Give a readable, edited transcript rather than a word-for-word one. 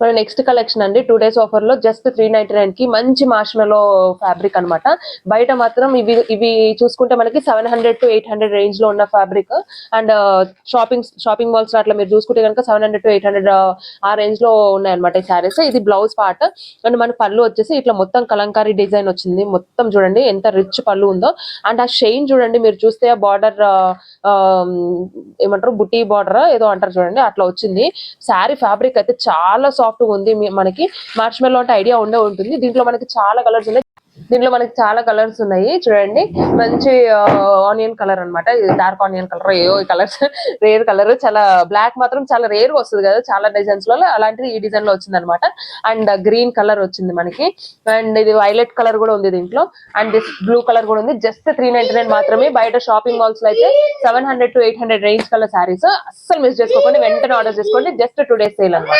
మన next collection అండి 2 days offer లో జస్ట్ 399 కి మంచి మార్ష్మెలో ఫ్యాబ్రిక్ అన్నమాట. బయట మాత్రం ఇవి ఇవి చూసుకుంటే మనకి 700 to 800 రేంజ్ లో ఉన్న ఫ్యాబ్రిక్. అండ్ షాపింగ్ మాల్స్ అట్లా మీరు చూసుకుంటే కనుక 700 to 800 ఆ రేంజ్ లో ఉన్నాయన్నమాట ఈ సారీస్. ఇది బ్లౌజ్ పార్ట్. అండ్ మన పళ్ళు వచ్చేసి ఇట్లా మొత్తం కలంకారీ డిజైన్ వచ్చింది. మొత్తం చూడండి ఎంత రిచ్ పళ్ళు ఉందో. అండ్ ఆ షైన్ చూడండి, మీరు చూస్తే ఆ బార్డర్ ఏమంటారు బుటీ బార్డర్ ఏదో అంటారు చూడండి, అట్లా వచ్చింది. శారీ ఫ్యాబ్రిక్ అయితే చాలా సాఫ్ట్ గా ఉంది. మనకి మార్ష్మెల్లో అంటే ఐడియా ఉంటుంది. దీంట్లో మనకి చాలా కలర్స్ ఉన్నాయి. చూడండి, మంచి ఆనియన్ కలర్ అన్నమాట. ఇది డార్క్ ఆనియన్ కలర్, ఏవో కలర్స్ రేర్ కలర్. చాలా బ్లాక్ మాత్రం చాలా రేర్ గా వస్తుంది కదా చాలా డిజైన్స్ లో, అలాంటిది ఈ డిజైన్ లో వచ్చింది అనమాట. అండ్ గ్రీన్ కలర్ వచ్చింది మనకి. అండ్ ఇది వైలెట్ కలర్ కూడా ఉంది దీంట్లో. అండ్ దిస్ బ్లూ కలర్ కూడా ఉంది. జస్ట్ 399 మాత్రమే. బయట షాపింగ్ మాల్స్ లో అయితే 700 to 800 రేంజ్ కలర్ శారీస్. అస్సలు మిస్ చేసుకోకండి, వెంటనే ఆర్డర్ చేసుకోండి. జస్ట్ 2 days సేల్ అన్నమాట.